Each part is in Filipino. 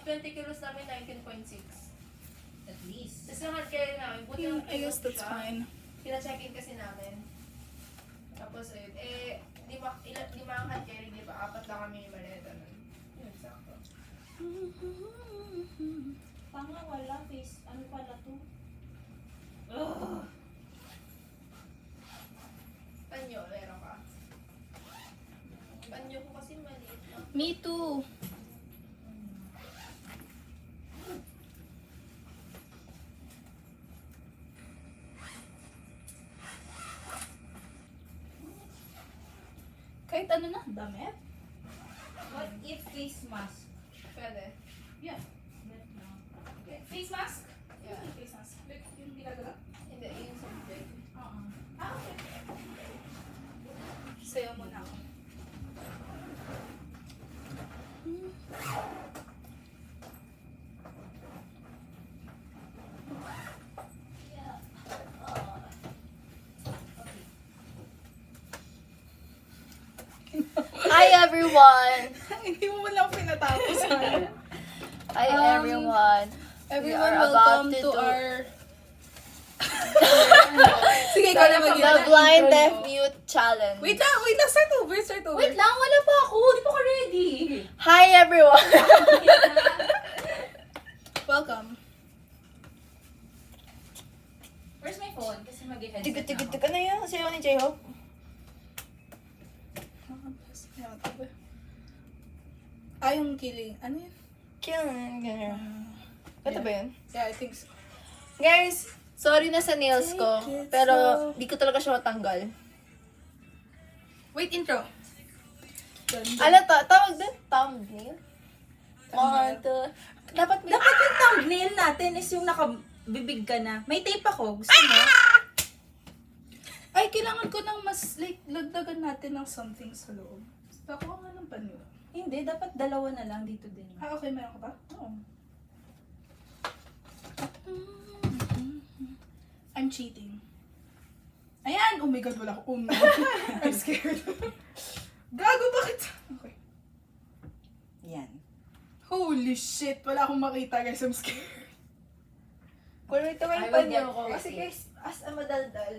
20 kilos namin, 19.6. At least. Tapos yung hand carry namin, buti yung I guess that's siya. fine. Pina-check-in kasi namin. Tapos ayun, lima ang hand carry, di ba? 4 lang kami yung maleta nun. Yun, sakto. Tama, wala. Face, ano pala to? Panyo, meron ka. Panyo ko kasi maliit lang. Me too. Kahit ano na, damit? What if face mask? Pwede. Yeah. That lang. Face mask? Yeah. Face mask. Like, yung ginagala? Hindi, yun sa bed. Oo. Ah, okay. Sayo muna ako. Hi everyone! Hindi mo lang pinatapos. Hi everyone! Everyone, We are about welcome to to do- our... Sige, ikaw na mag The blind deaf mute challenge. Wait lang, start over. Wait lang, wala pa ako. Di pa ako ready. Hi everyone! Welcome. Where's my phone? Kasi mag-headset Tigot-tigot ka na yan. Sayo ni J-Hope. Yung killing. Ano yun? Ito ba yun? Yeah, I think so. Guys, sorry na sa nails ko. Take it Pero slow. di ko talaga siya matanggal. Wait, intro. Ano to? Tawag doon? Thumbnail? One, two. Dapat may... Dapat yung thumbnail natin is yung nakabibig ka na. May tape ako. Gusto mo? Ay, kailangan ko ng mas, like, lagdagan natin ng something sa loob. Ako nga ng panyo. Hindi, dapat dalawa na lang dito din. Ah, okay, meron ka pa? Oo. I'm cheating. Ayan! Oh my God, wala ko. Oh no. I'm scared. Gago, bakit? Okay. Yan. Holy shit, wala akong makita guys. I'm scared. Kung ito I yung will panyo get ko. Kasi pretty. guys, as a madaldal.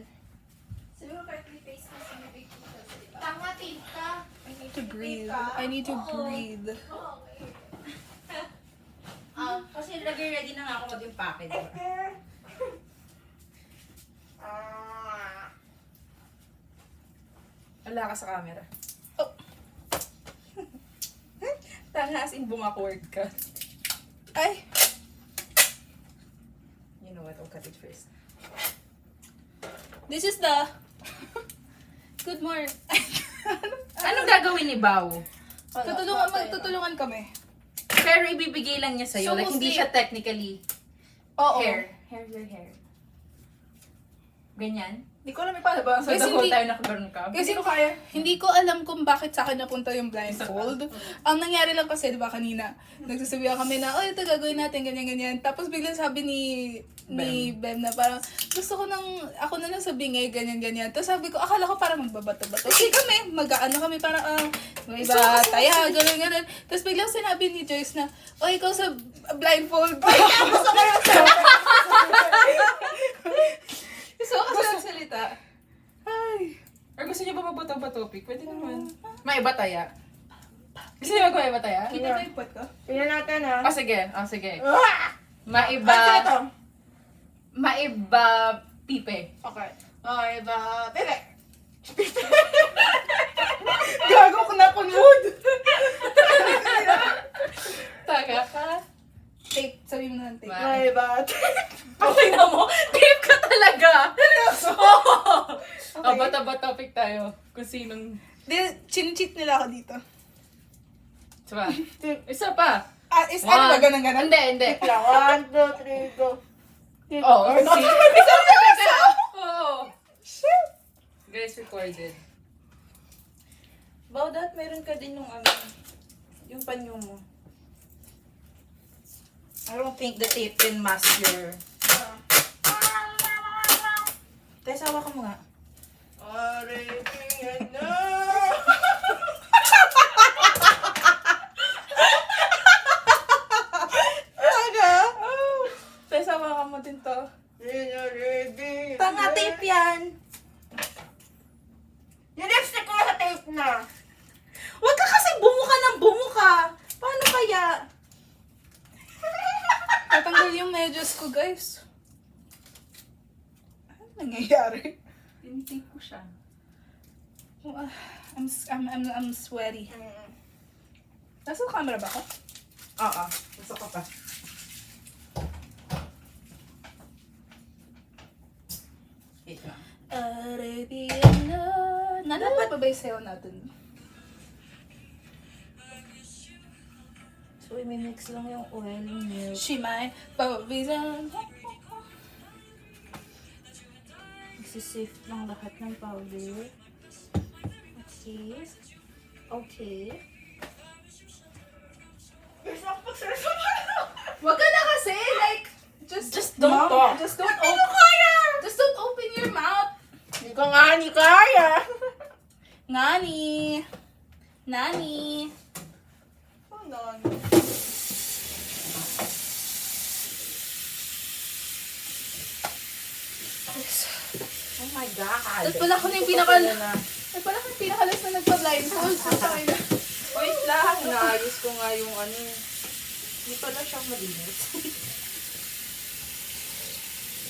Sabi ko kahit may face mask, may big pieces, diba? Tama, tape ka. I need to breathe. I need to breathe. Kasi ready na nga ako mag-impake. Wala ka sa camera. Oh. Tanga as in bumakward ka. Ay! You know what? I'll cut it first. This is the... Good morning. Anong gagawin ni Bao? Magtutulungan kami. Pero ibibigay lang niya sa'yo. So, like, hindi mostly- siya technically Oo. hair. Hair your hair. Ganyan? Hindi ko alam paano ba. So, the whole time nakagaroon ka? Kasi hindi ko alam kung bakit sa akin napunta yung blindfold. Ang nangyari lang kasi, di ba kanina, nagsasabihan kami na, oh, ito gagawin natin, ganyan-ganyan. Tapos biglang sabi ni Bem na parang, gusto ko ako na lang sa bingay, ganyan-ganyan. Tapos sabi ko, akala ko parang magbabato-bato. Kasi kami, mag-ano kami, parang, may bataya, ganyan-ganyan. Tapos biglang sinabi ni Joyce na, oh, ikaw sa blindfold. Gusto ko lang sa... Gusto ko kasi magsalita. Ay. Or gusto niyo ba magbato ba topic? Pwede naman. May bataya. Gusto niyo mag-may bataya? Kita ba yung pot ko? Tingnan natin ha. Ah, sige. Ah, sige. Ah! Maiba. ito? Maiba pipe. Okay. Okay ba? Bebe! Gago ko na kunod. Taga ka. Tape. Sabi mo na ng tape. Okay ba? Okay na mo. Tape ka talaga. Oo. Okay. Bata-bata topic tayo. Kung sinong... Chin-cheat nila ako dito. Isa pa. Isa pa. Ano ba? Ganun-ganun? Hindi. 1, 2, 3, go. Oo. Isa talaga. Oo. Shit! Guys, recorded. Bawdat, meron ka din yung yung panyo mo. I don't think the tape can mask your... Tess, hawa ka mo nga. Diyos ko, guys. Ano nangyayari? Tinitake ko siya. I'm sweaty. Nasa camera ba ako? Oo. Gusto ko pa. Wait lang. Arabiana. Nalala pa ba yung sayo natin? So, imimix lang yung oil, milk. She my favorite. Isi-sift lang lahat ng powder. Okay. Okay. Wag ka na kasi, like, just don't Mom, talk. Just don't open. Just don't open your mouth. Hindi ko nga ni kaya. Nani. Nani. Oh, no. Oh my God. At pala ko na yung pinaka... At pala ko yung pinakalas na nagpa-blindfold. Sakay na. Wait lang. Naayos ko nga yung ano. Hindi pala siyang malinis.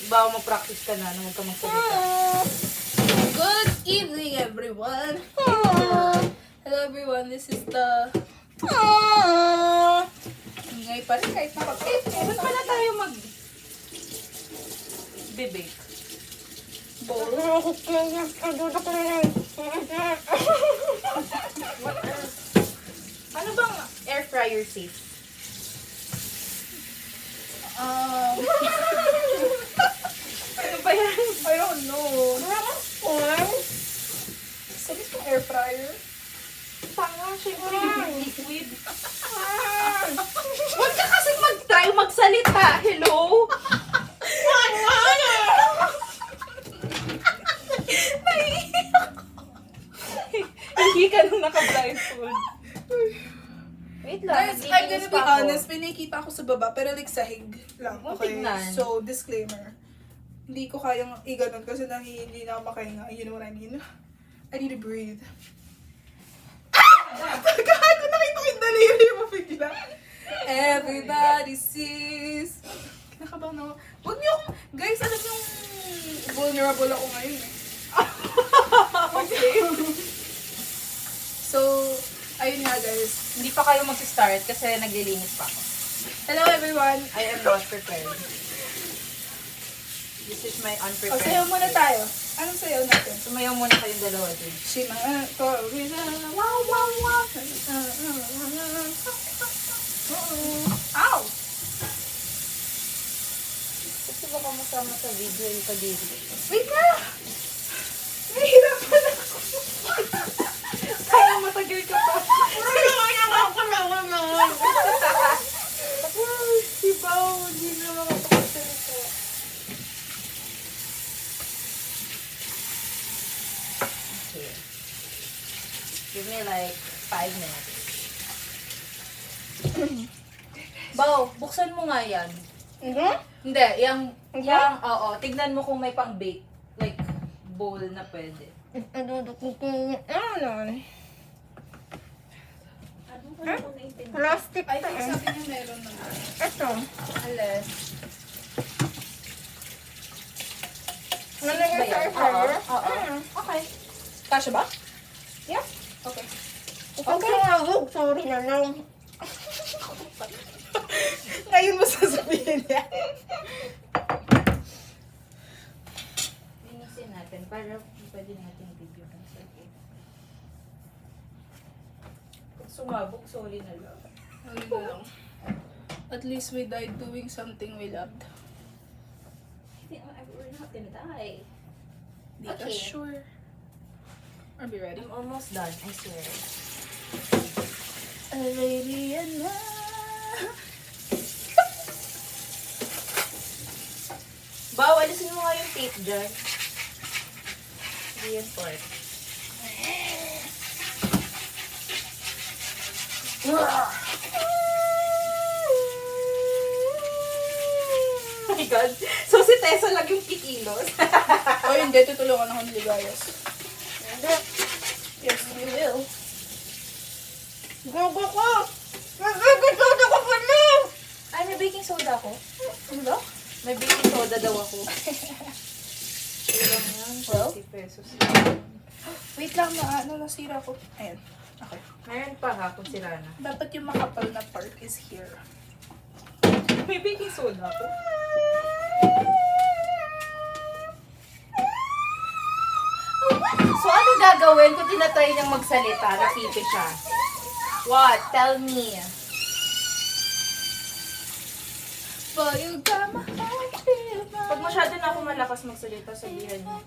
Bawa mag-practice ka na nung huwag ka magsalita. Good evening, everyone. Hello, everyone. This is the... Ingay pa rin kahit naka-tape. Ba't pala tayo bibig? Ano bang air fryer safe? Ano ba yan? I don't know. Sabi ko air fryer. Tanga, syempre liquid. Huwag ka kasi mag-try magsalita. Hello? Hindi ka nung naka-blindfold. Wait lang. Guys, I'm naglilinis gonna be pa ako. honest. May nakikita ako sa baba, pero like sahig lang. Huwag Okay? tignan. So, disclaimer. Hindi ko kayang iganon kasi hindi na ako makahinga. You know what I mean? I need to breathe. Gago, nakita ko yung daliri mo bigla. Everybody sees. Kinakabahan ako. Huwag niyo akong... Guys, alam yung vulnerable ako ngayon eh. Okay. So, ayun nga guys. Hindi pa kayo mag-start kasi naglilinis pa ako. Hello everyone. I am not prepared. This is my O, unprepared. sayaw muna tayo. Anong sayaw natin? Sumayaw muna kayong dalawa din. Shima, wow, wow, wow. Ow! Kasi baka masama sa video yung kadiri. Wait na! Nahihirapan ako. Kaya matagal ka pa. Sibaw, hindi na makapagsalita. Okay. Give me like 5 minutes. Bao, buksan mo nga yan. Hindi, yung, oo, tignan mo kung may pang-bake. Like, bowl na pwede. Ano ko na naintindihan? Plastic I think sabi niya meron na. Ito. Alas. Nalagay sa air fryer? Oo. Okay. Kasha ba? Yeah. Okay. Okay. Tumawag. Sorry na lang. Ngayon mo sasabihin niya. Linisin natin para pwede natin video ng circuit. Pag sumabog, sorry na lang. Ano na lang. At least we died doing something we loved. We're not gonna die. Di ka Okay. sure. Are we ready? I'm almost done, I swear. Arabiana. Bao, alisin mo nga yung tape dyan. Hindi yan part. Oh my God. So si Tessa lang yung kikilos. O hindi, tutulungan ako ni Ligayas. Yes, you will. Gogo ko! Nagagod ko pa na! Ay, may baking soda ko. Ano ba? lang na nasira ko. Ayan. Okay. Meron pa ha, kung sila na. Dapat yung makapal na part is here. May baking soda ako. So, ano gagawin kung tinatry niyang magsalita? Napipi siya. What? Tell me. But you got my heart beating. Pag masyado na ako malakas magsalita, sabihan niyo.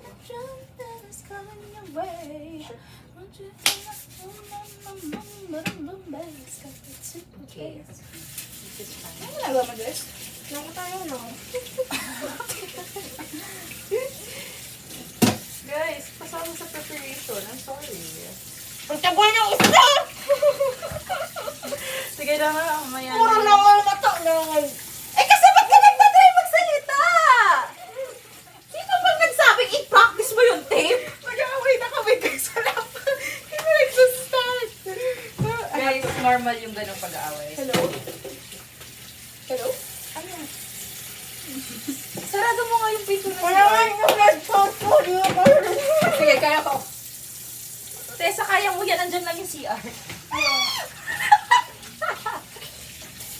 Okay. This is fine. Ano ginagawa mo, Jess? Nakatayo lang. Guys, pasama sa preparation. I'm sorry. Ang tagal ng isa! Sige na nga, mamaya Puro na. naman mata naman. Eh kasi ba't ka nagtatry magsalita? Sino bang nagsabing i-practice mo yung tape? Nag-away na kami guys sa laptop. Hindi nag-start. Guys, normal yung ganong pag-aaway. Hello? Hello? Ano? Sarado mo nga yung pinto na Wala nga yung headphone ko. Di ako. Sige, kaya ko. Tessa, kaya mo yan. Andyan lang yung CR.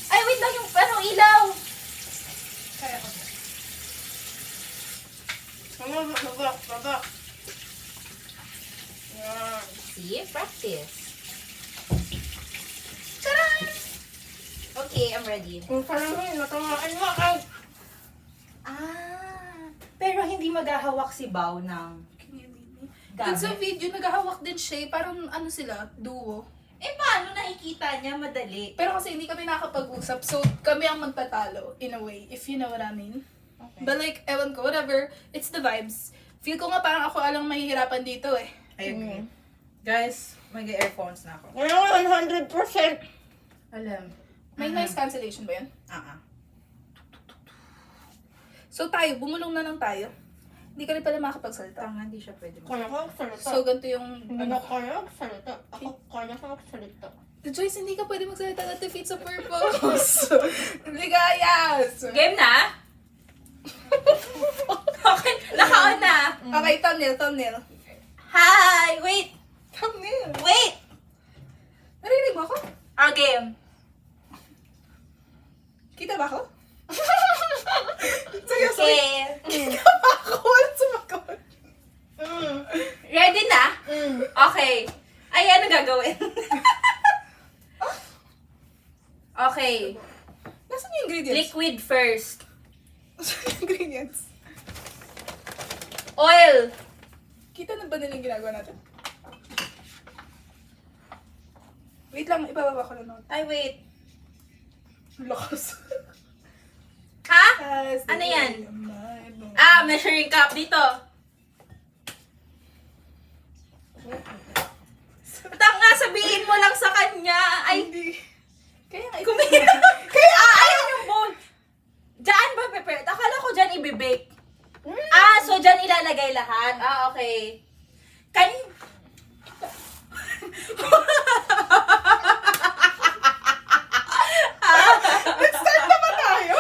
Ay, wait lang yung ano, ilaw. Kaya ko. Baba. See? Practice. Charan! Okay, I'm ready. Kung salamin, natamaan mo kay... Pero hindi maghahawak si Bao ng Dun sa gamit. video, naghahawak din siya. Parang ano sila, duo. Eh, paano nakikita niya? Madali. Pero kasi hindi kami nakakapag-usap, so kami ang magtatalo, in a way, if you know what I mean. Okay. But like, ewan ko, whatever, it's the vibes. Feel ko nga parang ako alang mahihirapan dito eh. I agree. Guys, mag-earphones na ako. Wala 100%. Alam. May noise cancellation ba yan? So tayo, bumulong na lang tayo. Hindi ka rin pala makakapagsalita. Tanga, hindi siya pwede. Kaya ko magsalita. So, ganito yung... Hindi na kaya magsalita. Ako kaya ko magsalita. Joyce, hindi ka pwede magsalita. That defeats the purpose. Ligayas! Game na? Okay, naka-on na. Okay, thumbnail. Hi! Wait! Thumbnail. Wait! Narinig mo ako? Our game. Kita ba ako? Okay. Ako, wala sumagot. Ready na? Okay. Ay, ano gagawin? Okay. Nasaan yung ingredients? Liquid first. Ingredients. Oil. Kita na ba nila yung ginagawa natin? Wait lang, ibababa ko lang. Ay, wait. Lakas. Ha? Ano yan? Measuring cup dito. Tanga, sabihin mo lang sa kanya. Ay, Hindi. Kaya nga, kumira. Ayan yung bowl. Diyan ba, Pepe? Akala ko dyan ibibake. So dyan ilalagay lahat. Okay. Nag-start na ba tayo?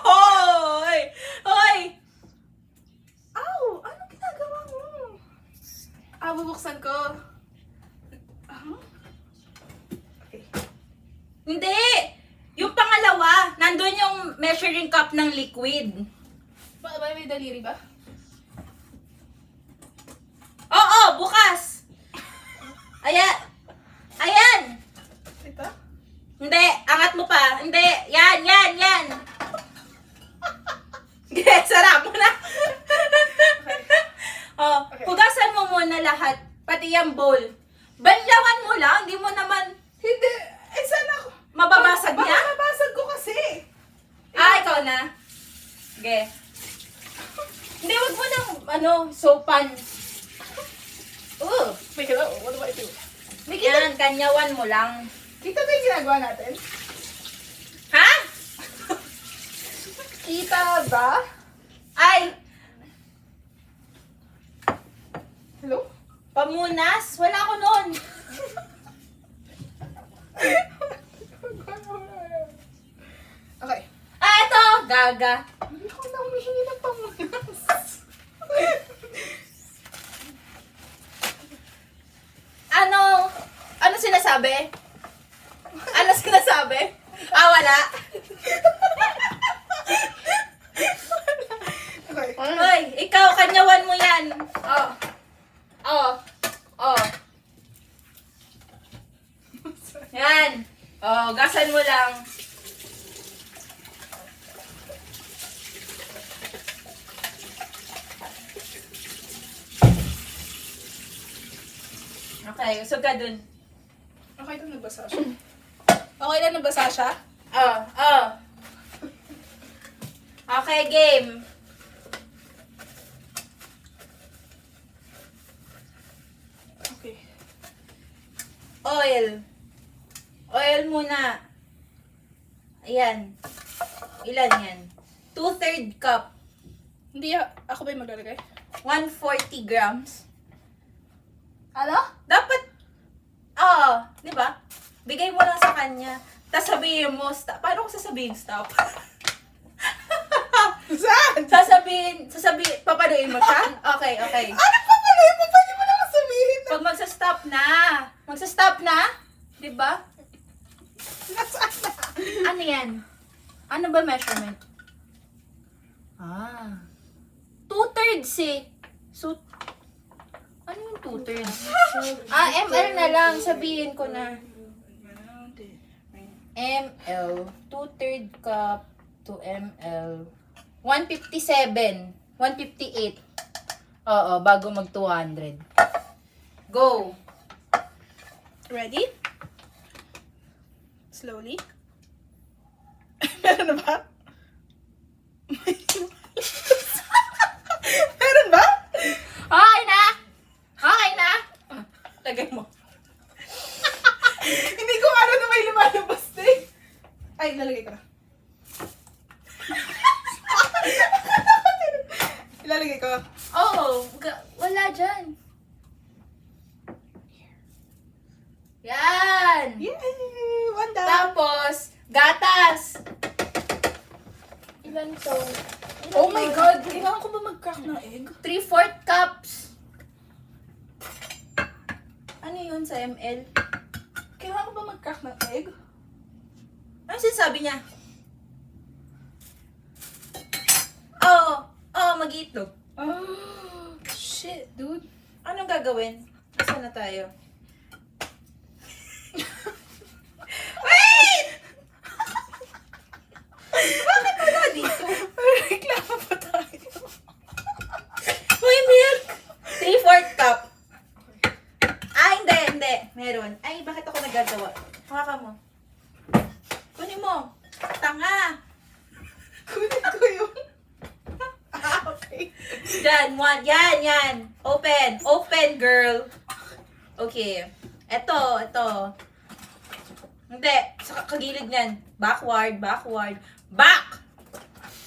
Hoy! Hoy! Ow! Ano ginagawa mo? Bubuksan ko. Okay. Hindi! Yung pangalawa, nandun yung measuring cup ng liquid. May daliri ba? Oo, bukas! Ayan! Ayan! Ito? Hindi, angat mo pa. Hindi, yan. Sarap mo na. Okay. Hugasan mo muna lahat, pati yung bowl. Banlawan mo lang, hindi mo naman Hindi. Eh, sana ako. mababasag Baka niya. mabasag ko kasi. Ikaw na. Sige. Hindi, wag mo nang, sopan. Wait, hello. What do I do? Yan, kanyawan mo lang. Kita ba yung ginagawa natin? Ha? Kita ba? Ay, Hello? pamunas? Wala ko nun. Okay. Eto, gaga. Hindi ako na humihingi ng pamunas. sinasabi? Ano sinasabi? Ah, wala? Okay. Hoy, ikaw, kanyawan mo yan. Oh. Oh. Oh. Yan. Oh, gasan mo lang. Okay, usog ka dun. Okay lang, nabasa siya. Okay lang, nabasa siya? Oh, oh. Okay, game. Okay. Oil. Oil muna. Ayan. Ilan yan? 2/3 cup. Hindi, ako ba yung maglalagay? 140 grams. Ano? Dapat, di ba? Bigay mo lang sa kanya. Tapos sabihin mo, stop. Paano ko sasabihin stop? Saan? sasabihin, papaluin mo siya? Okay, okay. Ano pa pala? Pwede mo naman sabihin na Pag magsa-stop na, di ba? nasaan na. Ano yan? Ano ba measurement? 2/3 eh. So, ano yung 2/3? ML na lang. Sabihin ko na. ML. 2/3 cup to ML. 157. 158. Oo, bago mag 200. Go! Ready? Slowly. Meron na ba? Meron ba? Okay na! Okay na! Lagay mo. Hindi ko ano na may lumalabas eh. Ay, lalagay ko na. Ilalagay ko. Oo, wala dyan. Yan! Yay! One down. Tapos, gatas. Ilan to? Oh my God! Kailangan ko ba mag-crack ng egg? 3/4 cups. Ano yun sa ML? Kailangan ko ba mag-crack ng egg? Ano sinasabi niya? Oo, mag-iitlog. Oh, shit, dude. Anong gagawin? Asan na tayo? Wait! Bakit wala dito? Reklamo pa tayo. May milk! 3/4 cup. Hindi. Meron. Ay, bakit ako nagagawa? Hawakan mo. Kunin mo. Tanga. Kunin ko yung... Okay. Diyan, one. Yan. Open, girl. Okay. Ito. Hindi. Sa kagilid niyan. Backward. Back!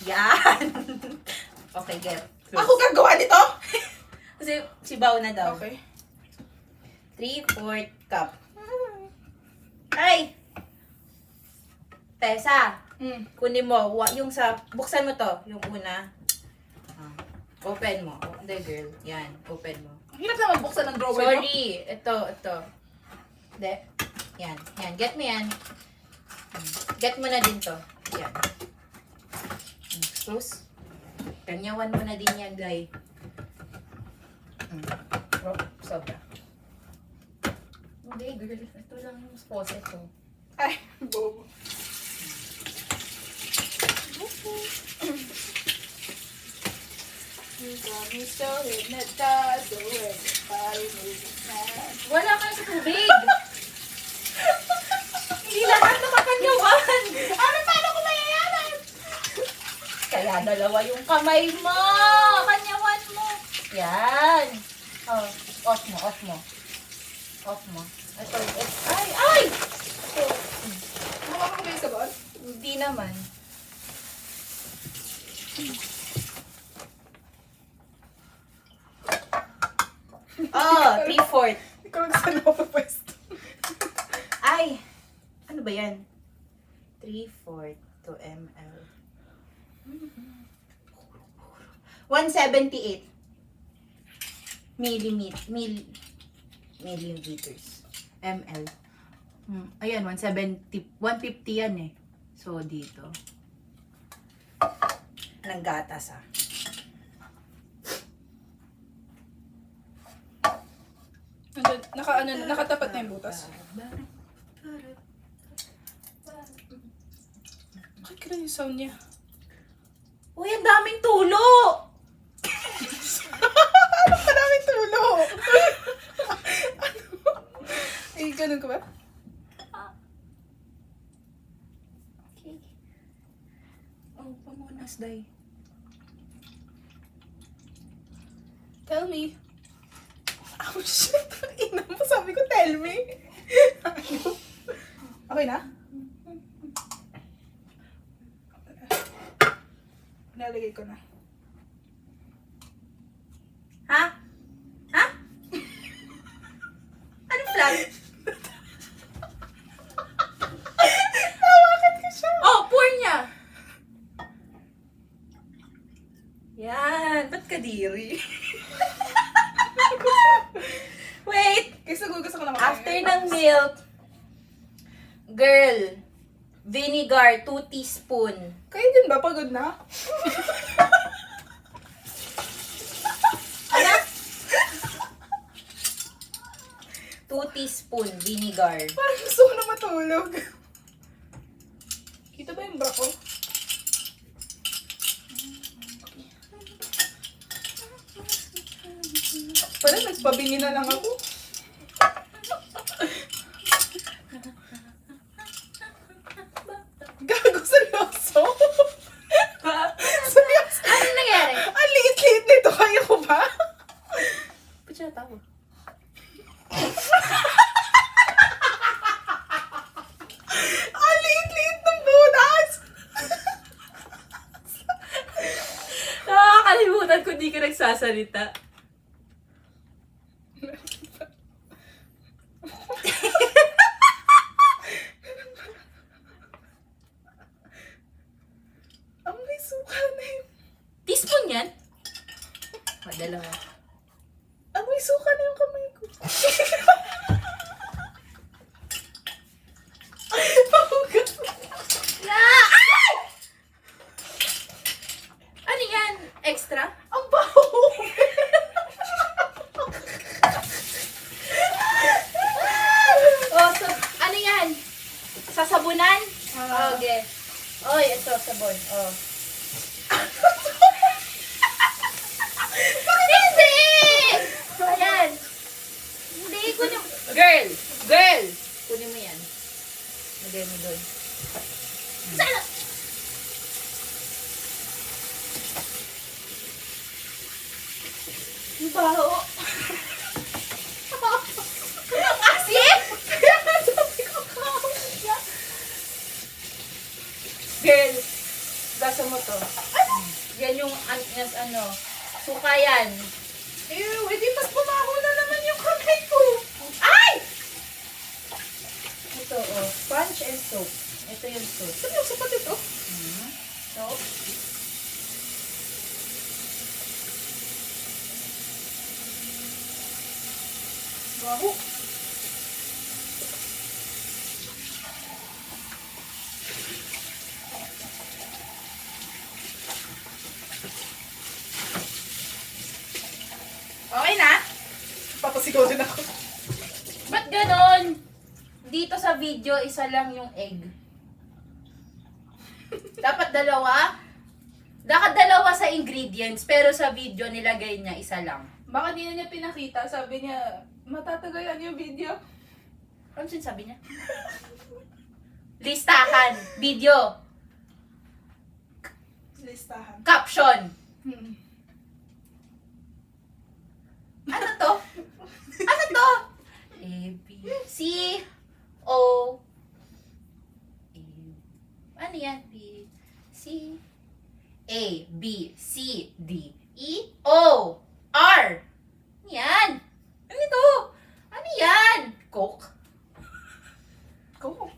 Yan. Okay, get. Ako gagawa nito? Kasi si Bao na daw. Okay. 3/4 cup. Ay! Tessa, kunin mo. Yung sa, buksan mo to. Yung una. Open mo. Hindi, girl. Yan. Open mo. Ang hirap na magbuksan ng drawer mo. Sorry. Ito. Hindi. Yan. Get mo yan. Get mo na din to. Yan. Close. Kanyawan mo na din yan, guy. Oh, sobra. Hindi, girl. Ito lang yung faucet ko. Ay, bobo. You got me so hypnotized, so everybody moving fast. Wala ka sa tubig! Hindi lahat nakakanyawan! Ano, paano ko mayayaman? Kaya dalawa yung kamay mo! Kanyawan mo! Yan! Oh, off mo. Ito. Ay! Mukha ko ba yung sabon? Hindi naman. Oh, 3/4. Ikaw saan ako papwesto? Ay! Ano ba yan? 3/4 to ml. 178 milliliters. ml. Ayan, 150 yan eh. So, dito. Ng gatas ah. Nakatapat na yung butas. Bakit kailan yung sound niya? Uy, ang daming tulo! Ano ka namin tulo? Eh, ganun ka ba? Okay. Oh, pamunas, day. Tell me. Oh, shit. Ina mo, sabi ko, tell me. Okay na? Nalagay ko na. Ha? Ha? Anong flag? Hawakan ko siya. Oh, pour niya! Yan, ba't kadiri? Wait! Kasi gusto ko na After ng milk, girl, vinegar, 2 teaspoon. Kayo din ba? Pagod na? Ano? 2 teaspoon vinegar. Parang gusto ko na matulog. Kita ba yung bra ko? Parang nagpabingi na lang ako. Gago, seryoso? Seryoso? Ano nangyari? Ang liit-liit nito. Kaya ko ba? Ba't siya natawa? Ang liit-liit ng butas! Nakakalimutan ko di ka nagsasalita. Ang may suka na yun. Teaspoon yan? Dalawa. Ang may suka na yung kamay ko. Ay! Ano yan? Extra? Ang baho! Oh, so, ano yan? Sasabunan? Okay. Oy, ito, sabon. Oh. Hindi! Ayan. Hindi, kunin mo. Girl! Girl! Kunin mo yan. Lagay mo doon. Sana! Ang baho. Ang asin! Girl, gasa mo to. Yan yung ano, suka yan. Ew, edi mas bumaho na naman yung kamay ko. Ay! Ito, oh. Sponge and soap. Ito yung soap. Seryoso pati ito? Soap. Baho. Okay na? Papasigaw din ako. Ba't ganon? Dito sa video, isa lang yung egg. Dapat dalawa? Dapat dalawa sa ingredients, pero sa video nilagay niya isa lang. Baka di na niya pinakita. Sabi niya, matatagayan yung video. Ano sinasabi niya? Listahan. Video. Listahan. Caption. Ano to? Ano to? A, B, C, O, A. Ano yan? B, C, A, B, C, D, E, O, R. Yan. Ano ito? Ano yan? Coke? Go.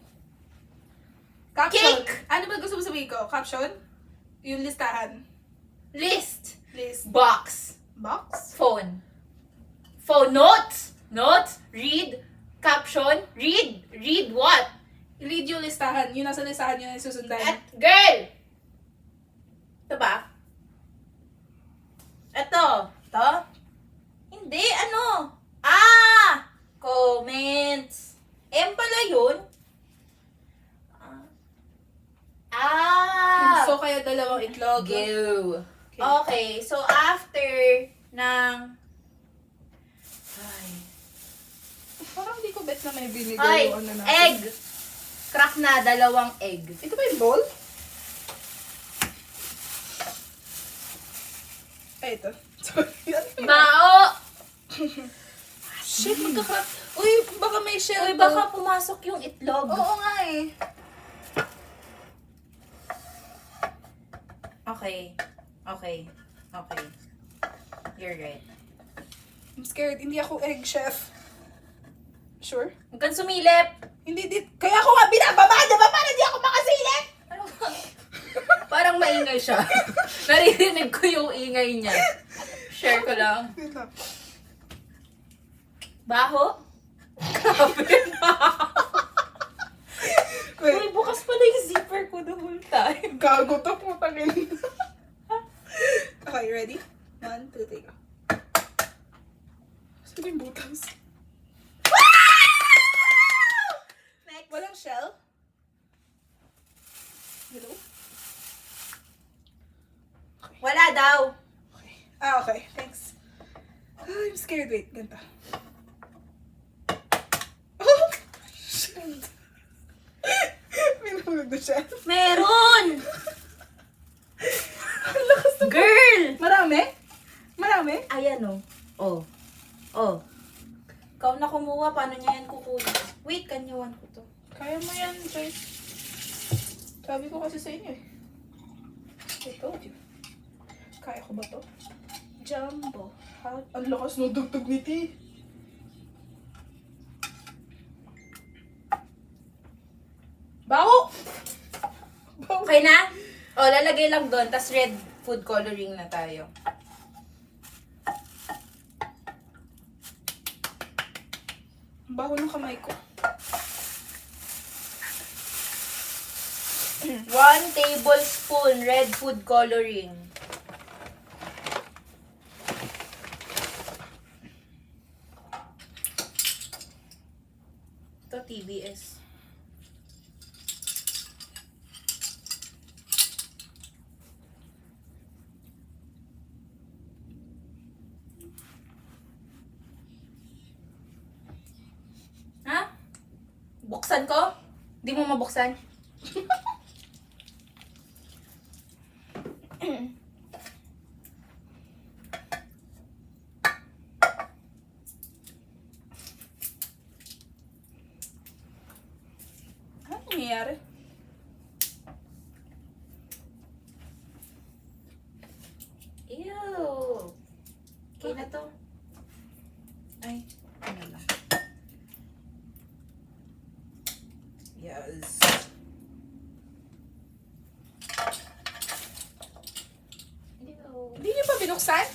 Caption. Cake! Ano ba gusto mo sabihin ko? Caption? Yung listahan. List. List. Box. Box? Phone. Phone. Notes. Notes. Read. Caption? Read? Read what? Read yung listahan. Yung nasa listahan yun ay susundan. Girl! Ito ba? Ito. Ito? Hindi, ano? Comments. Pala yun? So, kaya dalawang itlog. Go. Okay, so after ng... Ay. Parang hindi ko bet na may vinegar Ay, yung ano natin. egg. Crack na, 2 egg. Ito ba yung bowl? Ay, ito. Sorry. Bao! Shit, magkakrak. Uy, baka may shell Uy, to. baka pumasok yung itlog. Oo nga eh. Okay. Okay. Okay. You're right. I'm scared. Hindi ako egg chef. Sure? Huwag kang sumilip. Hindi dit. Kaya ako nga binababa, diba? Para di ako makasilip! Parang maingay siya. Naririnig ko yung ingay niya. Share ko lang. Baho? Grabe na. Wait, Uy, bukas pala yung zipper ko the whole time. gago to putangin. Okay, ready? 1, 2, 3, go. Saan yung butas? Next. Walang shell? Hello? Wala daw. Okay. Okay. Thanks. I'm scared. Wait, ganito. Oh! Shit. May nahulog na siya. Meron! Ang lakas ng... Girl! Marami? Marami? Ayan o. Oh. Oh. Ikaw na kumuha. Paano niya yan kukunin? Wait, kanyawan ko to. Kaya mo yan, Joyce. Sabi ko kasi sa inyo eh. I told you. Kaya ko ba to? Jumbo. Ang lakas ng dugtog ni T. Baho! Baho. Okay na? O, lalagay lang doon. Tapos red food coloring na tayo. Baho ng kamay ko. 1 tablespoon red food coloring. Ito TBS. Ha? Buksan ko? Di mo mabuksan? Ano nangyayari? Ew. Okay na to. Ay, ano lang. Yes. Ew. Hindi niyo pa binuksan?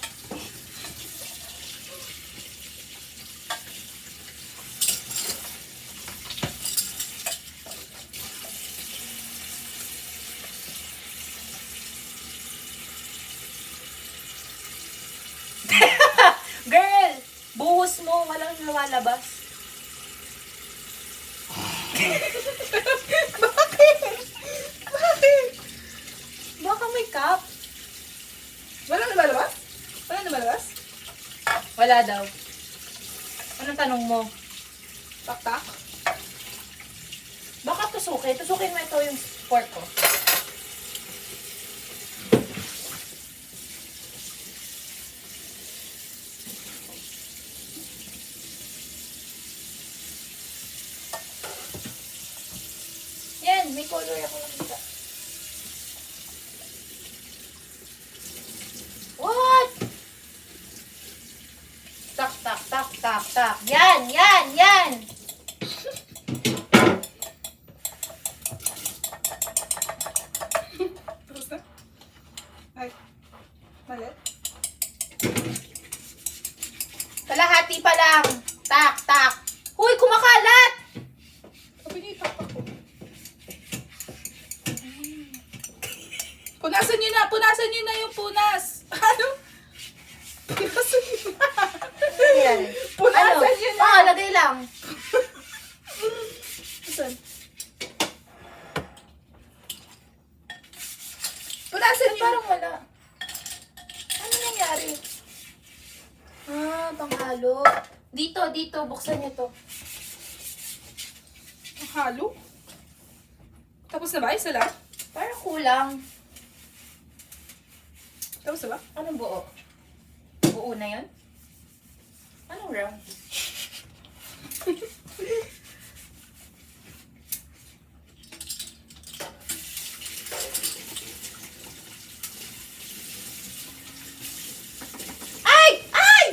Girl! Buhos mo, walang lumalabas. Bakit? Baka may cup. Walang lumalabas? Walang lumalabas? Wala daw. Anong tanong mo? Tak-tak? Baka tusukin. Tusukin mo ito yung fork ko. Yan, may color ako nakita. What? Tak, tak, tak, tak, tak. Yan, yan, yan. Tapos na? Ay. Mali? Kalahati pa lang. Tak, tak. Huy, kumakalat Punasan nyo na! Punasan nyo na yung punas! Ano? Punasan nyo na! Yan. Punasan nyo na! Lagay lang. Saan? Punasan nyo! Parang wala. Ano nangyari? Panghalo. Dito, buksan niyo to. Ang halo? Tapos na ba? Isa lang? Parang kulang. Tapos na ba? Anong buo? Buo na yun? Anong round? Ay! Ay!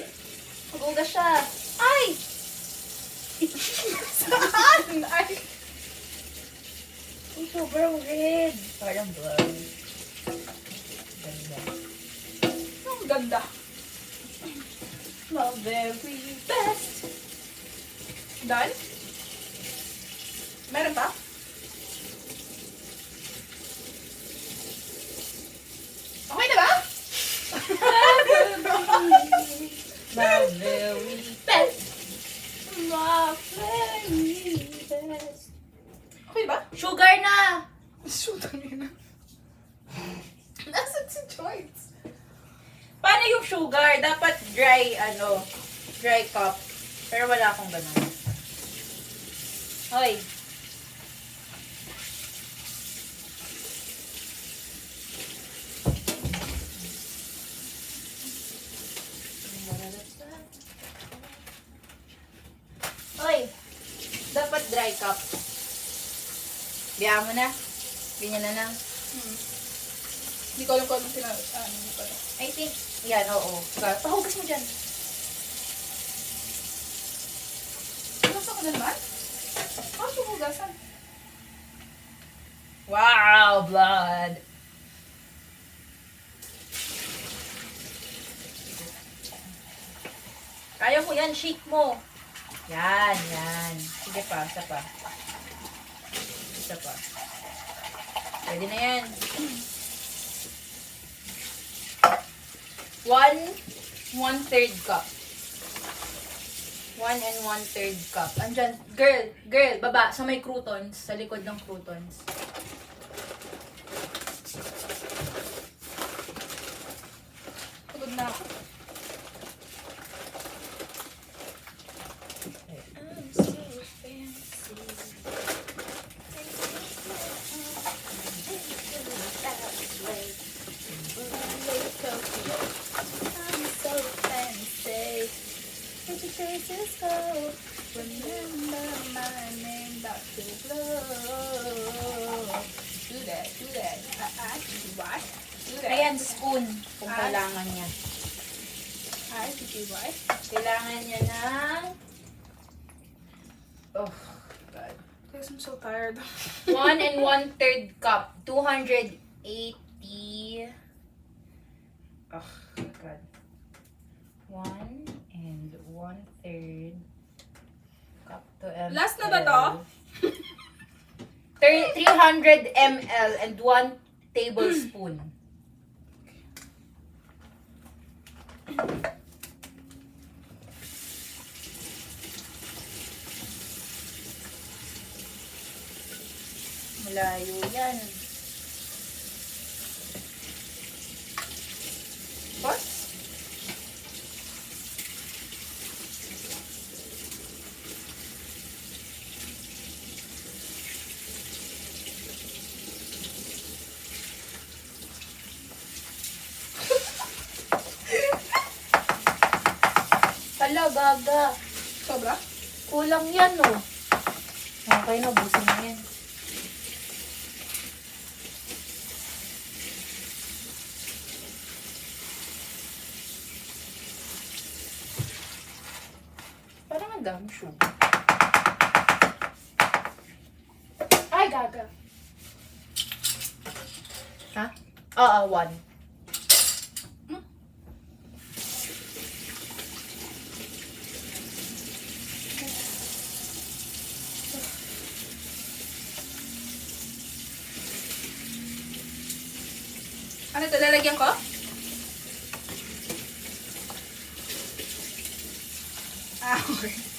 Magugas siya. Ay! Saan? Ay! Ang sobrang red. Parang brown. Ganda. Ang ganda. My very best. Done? Meron pa? Okay na ba? My very best. My very best. Okay na ba? Sugar na! Shoot, ang ina. Nasaan si Joyce? Paano yung sugar? Dapat dry, dry cup. Pero wala akong ganun. Hoy. Hoy. Dapat dry cup. Biyaan mo na. Ganyan na lang. Hindi ko alam kung anong hindi ko alam. I think, yan, oo. Pahugas mo dyan. Hugasan ko na naman? Bakit yung hugasan? Wow, blood. Kaya mo yan, shake mo. Yan. Sige pa, isa pa. Isa pa. Pwede na yan. 1/3 cup. 1 1/3 cup. Andyan, girl, baba, sa may croutons, sa likod ng croutons. Pagod na ako. I'm so fancy. I'm so fancy. Put your faces go. Remember my name, Dr. Blow. Do that. What? Do that. Ayan, spoon. Kung kailangan niya. What? Kailangan niya ng... Oh, God. Guys, I'm so tired. 1 1/3 cup. 280... Oh, God. 1 1/3 cup to ml. Last na ba to? 300 ml and 1 tablespoon. Malayo yan. What? Hala, gaga. Sobra? Kulang yan, oh. Okay na, busin na yan. Parang ang dami sugar. Ay, gaga. Ha? Oo, 1. Ano to, lalagyan ko? Okay.